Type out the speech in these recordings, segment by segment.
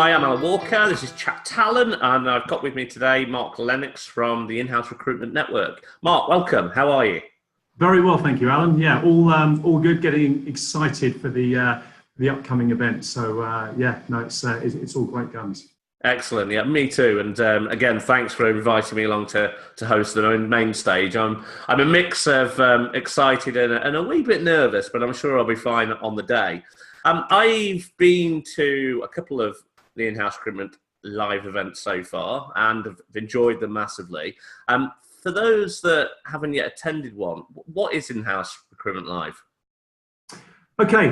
Hi, I'm Alan Walker. This is Chat Talent, and I've got with me today Mark Lennox from the In-House Recruitment Network. Mark, welcome. How are you? Very well, thank you, Alan. Yeah, all good. Getting excited for the upcoming event. So it's all great guns. Excellent. Yeah, me too. And again, thanks for inviting me along to host the main stage. I'm a mix of excited and a wee bit nervous, but I'm sure I'll be fine on the day. I've been to a couple of the In-House Recruitment live events so far and have enjoyed them massively. For those that haven't yet attended one, what is In-House Recruitment Live? Okay,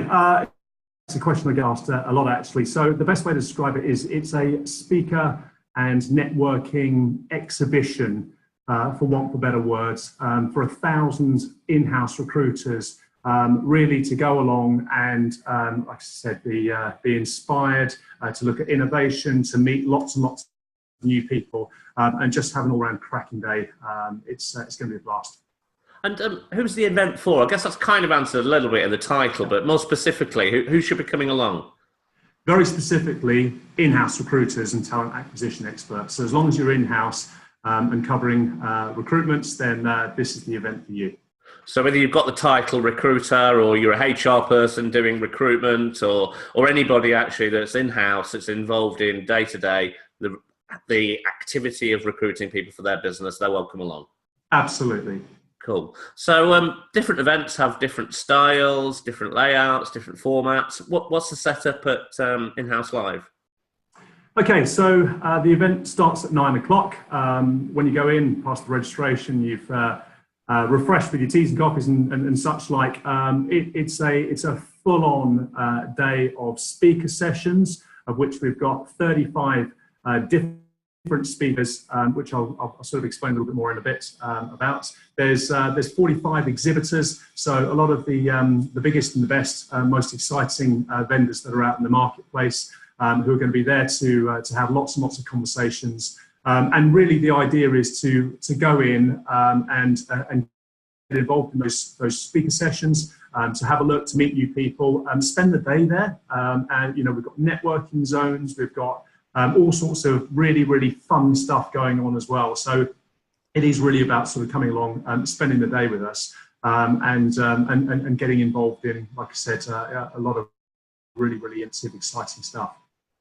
it's a question I get asked a lot actually. So the best way to describe it is it's a speaker and networking exhibition, for want of better words, for 1,000 in-house recruiters, really to go along and, like I said, be inspired, to look at innovation, to meet lots and lots of new people, and just have an all-round cracking day. It's going to be a blast. And who's the event for? I guess that's kind of answered a little bit in the title, but more specifically, who should be coming along? Very specifically, in-house recruiters and talent acquisition experts. So as long as you're in-house and covering recruitments, then this is the event for you. So whether you've got the title recruiter or you're a HR person doing recruitment or anybody actually that's in-house, that's involved in day-to-day, the activity of recruiting people for their business, they're welcome along. Absolutely. Cool. So different events have different styles, different layouts, different formats. What's the setup at In-House Live? Okay, so the event starts at 9 o'clock. When you go in, past the registration, you've refreshed with your teas and coffees and such like. It's a full-on day of speaker sessions, of which we've got 35 different speakers, which I'll sort of explain a little bit more in a bit about. There's 45 exhibitors, so a lot of the biggest and the best, most exciting vendors that are out in the marketplace, who are going to be there to have lots and lots of conversations. And really, the idea is to go in and get involved in those speaker sessions, to have a look, to meet new people, spend the day there. And we've got networking zones, we've got all sorts of really, really fun stuff going on as well. So it is really about sort of coming along and spending the day with us, and getting involved in, like I said, a lot of really, really innovative, exciting stuff.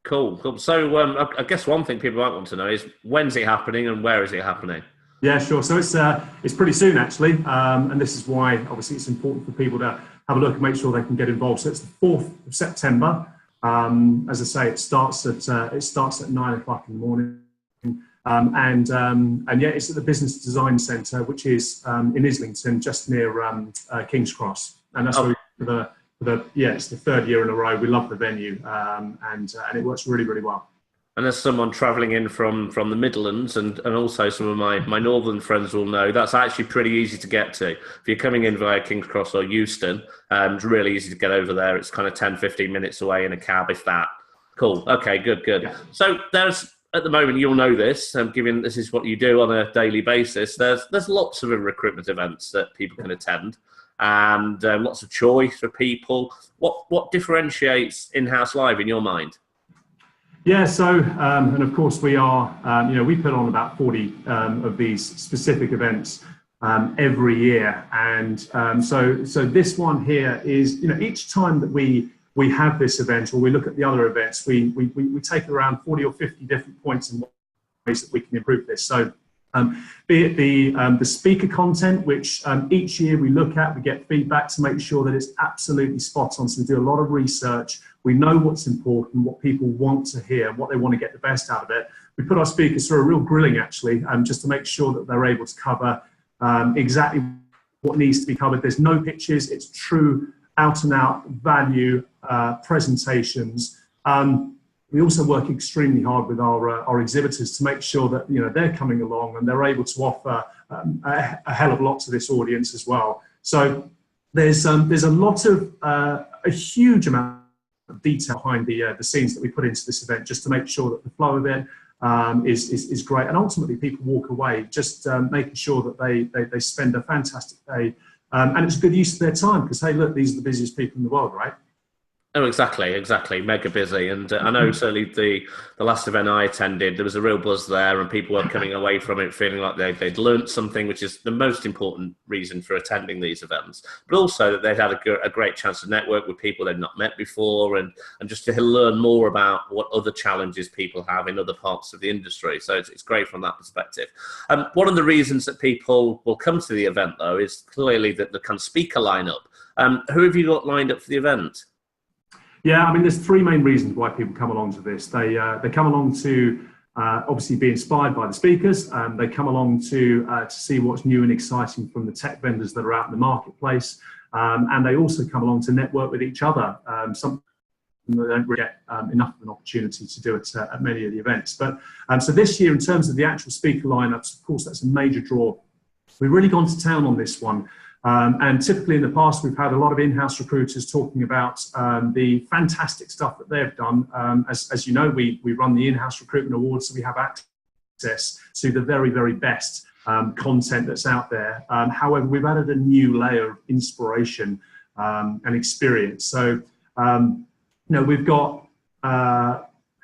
Cool. So I guess one thing people might want to know is when's it happening and where is it happening? Yeah, sure. So it's pretty soon actually, and this is why obviously it's important for people to have a look and make sure they can get involved. So it's the 4th of September. As I say, it starts at 9 o'clock in the morning, and yeah, it's at the Business Design Centre, which is in Islington, just near King's Cross, and that's it's the 3rd year in a row. We love the venue, and it works really, really well. And as someone travelling in from the Midlands and also some of my northern friends will know, that's actually pretty easy to get to. If you're coming in via King's Cross or Euston, it's really easy to get over there. It's kind of 10, 15 minutes away in a cab, if that. Cool. Okay, good. Yeah. So there's, at the moment, you'll know this, given this is what you do on a daily basis, there's lots of recruitment events that people can attend and lots of choice for people. What differentiates In-House Live in your mind? Yeah, so, and of course we are, we put on about 40 of these specific events every year. And so this one here is, each time that we have this event or we look at the other events, we take around 40 or 50 different points in ways that we can improve this. So be it the speaker content, which each year we look at, we get feedback to make sure that it's absolutely spot on. So we do a lot of research. We know what's important, what people want to hear, what they want to get the best out of it. We put our speakers through a real grilling, actually, just to make sure that they're able to cover exactly what needs to be covered. There's no pitches. It's true out-and-out value presentations. We also work extremely hard with our exhibitors to make sure that they're coming along and they're able to offer a hell of a lot to this audience as well. So there's a lot of a huge amount of detail behind the scenes that we put into this event, just to make sure that the flow of it is great, and ultimately people walk away just making sure that they spend a fantastic day, and it's a good use of their time because hey, look, these are the busiest people in the world, right? Oh, exactly. Mega busy, and I know certainly the last event I attended, there was a real buzz there, and people were coming away from it feeling like they'd learnt something, which is the most important reason for attending these events. But also that they'd had a great chance to network with people they'd not met before, and just to learn more about what other challenges people have in other parts of the industry. So it's great from that perspective. One of the reasons that people will come to the event, though, is clearly that the kind of speaker lineup. Who have you got lined up for the event? Yeah, I mean, there's three main reasons why people come along to this. They come along to obviously be inspired by the speakers. They come along to see what's new and exciting from the tech vendors that are out in the marketplace. And they also come along to network with each other, something they don't really get enough of an opportunity to do at many of the events. But so this year, in terms of the actual speaker lineups, of course, that's a major draw. We've really gone to town on this one. And typically in the past, we've had a lot of in-house recruiters talking about the fantastic stuff that they've done. As you know, we run the in-house recruitment awards, so we have access to the very, very best content that's out there. However, we've added a new layer of inspiration and experience. So, we've got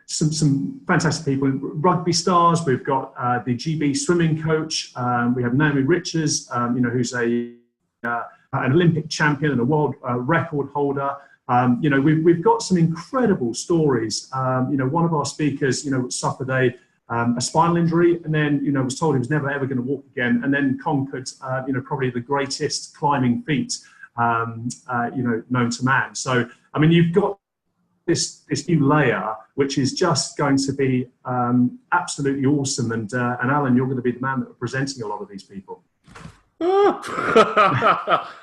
some fantastic people, rugby stars. We've got the GB swimming coach. We have Naomi Richards, who's an Olympic champion and a world record holder. We've got some incredible stories. One of our speakers, suffered a spinal injury, and then, was told he was never ever going to walk again, and then conquered, probably the greatest climbing feat, known to man. So, I mean, you've got this new layer, which is just going to be absolutely awesome. And Alan, you're going to be the man that are presenting a lot of these people. No,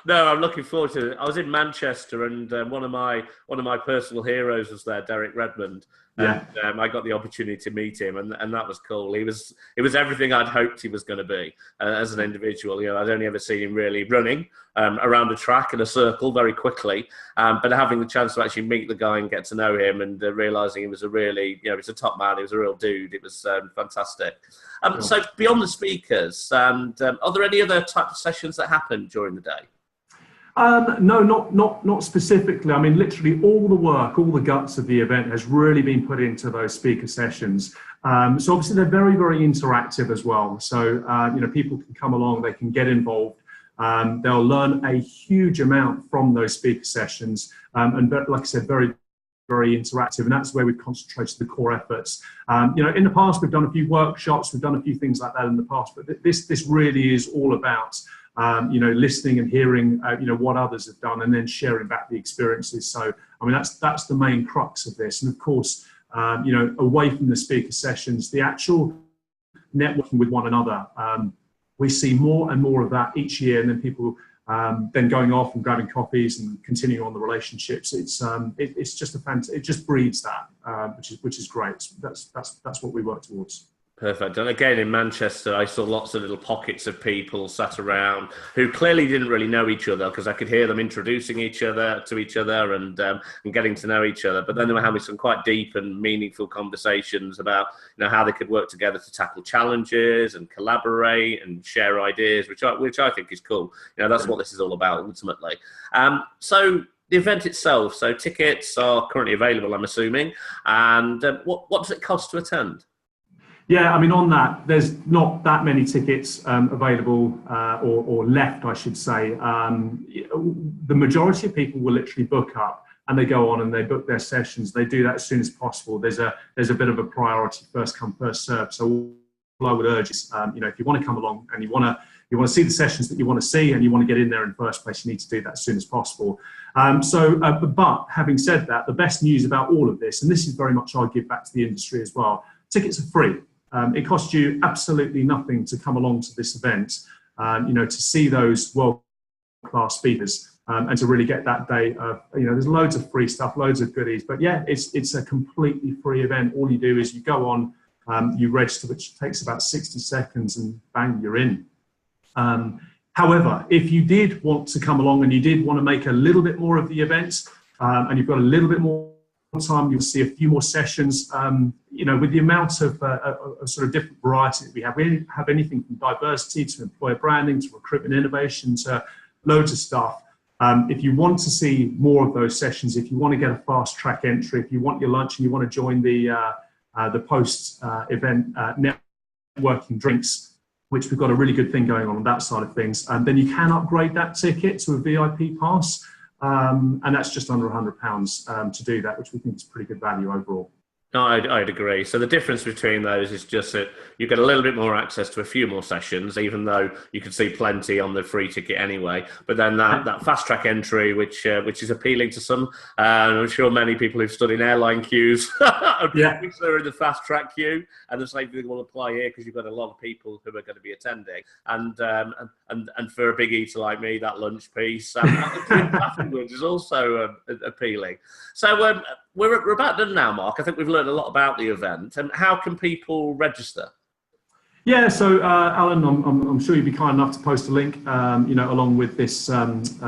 I'm looking forward to it. I was in Manchester, and one of my personal heroes was there, Derek Redmond. Yeah. And I got the opportunity to meet him, and that was cool. He was everything I'd hoped he was going to be as an individual. I'd only ever seen him really running around the track in a circle very quickly, but having the chance to actually meet the guy and get to know him, and realizing he was a really, he's a top man. He was a real dude. It was fantastic. Cool. So beyond the speakers, are there any other type of sessions that happen during the day? No, not specifically. I mean, literally all the work, all the guts of the event has really been put into those speaker sessions. So obviously they're very, very interactive as well. So, people can come along, they can get involved. They'll learn a huge amount from those speaker sessions. And like I said, very, very interactive. And that's where we've concentrated the core efforts. In the past, we've done a few workshops, we've done a few things like that in the past, but this really is all about listening and hearing, what others have done, and then sharing back the experiences. So, I mean, that's the main crux of this. And of course, away from the speaker sessions, the actual networking with one another, we see more and more of that each year. And then people then going off and grabbing coffees and continuing on the relationships. It's just it just breeds that, which is great. That's what we work towards. Perfect. And again, in Manchester, I saw lots of little pockets of people sat around who clearly didn't really know each other, because I could hear them introducing each other to each other and getting to know each other. But then they were having some quite deep and meaningful conversations about how they could work together to tackle challenges and collaborate and share ideas, which I think is cool. That's what this is all about ultimately. So the event itself, so tickets are currently available, I'm assuming. And what does it cost to attend? Yeah, I mean, on that, there's not that many tickets available or left, I should say. The majority of people will literally book up and they go on and they book their sessions. They do that as soon as possible. There's a bit of a priority, first come, first served. So all I would urge is, if you want to come along and you want to see the sessions that you want to see and you want to get in there in the first place, you need to do that as soon as possible. But having said that, the best news about all of this, and this is very much our give back to the industry as well, tickets are free. It costs you absolutely nothing to come along to this event, to see those world-class speakers and to really get that day of, there's loads of free stuff, loads of goodies. But yeah, it's a completely free event. All you do is you go on, you register, which takes about 60 seconds, and bang, you're in. However, if you did want to come along and you did want to make a little bit more of the event, and you've got a little bit more time, you'll see a few more sessions. With the amount of sort of different variety that we have anything from diversity to employer branding to recruitment innovation to loads of stuff. If you want to see more of those sessions, if you want to get a fast track entry, if you want your lunch and you want to join the post event networking drinks, which we've got a really good thing going on that side of things, then you can upgrade that ticket to a VIP pass, and that's just under £100 to do that, which we think is pretty good value overall. No, I'd agree. So the difference between those is just that you get a little bit more access to a few more sessions, even though you can see plenty on the free ticket anyway. But then that fast track entry, which is appealing to some, and I'm sure many people who've stood in airline queues are in the fast track queue, and the same thing will apply here because you've got a lot of people who are going to be attending. And for a big eater like me, that lunch piece afterwards is also appealing. So we're about done now, Mark. I think we've learned a lot about the event. And how can people register? Yeah, so Alan, I'm sure you'd be kind enough to post a link, along with this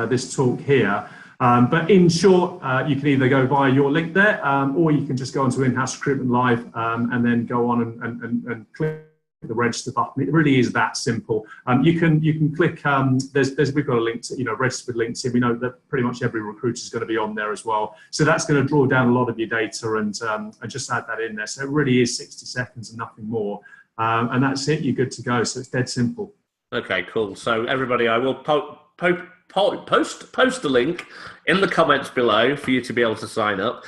this talk here. But in short, you can either go via your link there, or you can just go onto In-House Recruitment Live and then go on and click the register button. It really is that simple. You can click. We've got a link to register with LinkedIn. We know that pretty much every recruiter is going to be on there as well. So that's going to draw down a lot of your data and just add that in there. So it really is 60 seconds and nothing more. And that's it. You're good to go. So it's dead simple. Okay, cool. So everybody, I will post the link in the comments below for you to be able to sign up.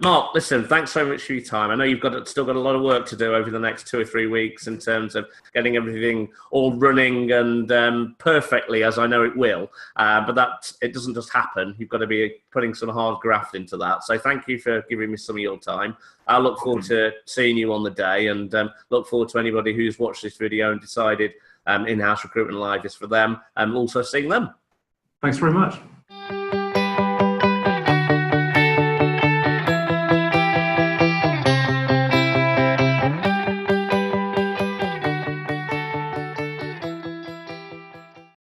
Mark, listen, thanks so much for your time. I know you've still got a lot of work to do over the next 2 or 3 weeks in terms of getting everything all running and perfectly, as I know it will. But it doesn't just happen. You've got to be putting some hard graft into that. So thank you for giving me some of your time. I look forward to seeing you on the day, and look forward to anybody who's watched this video and decided In-House Recruitment Live is for them, and also seeing them. Thanks very much.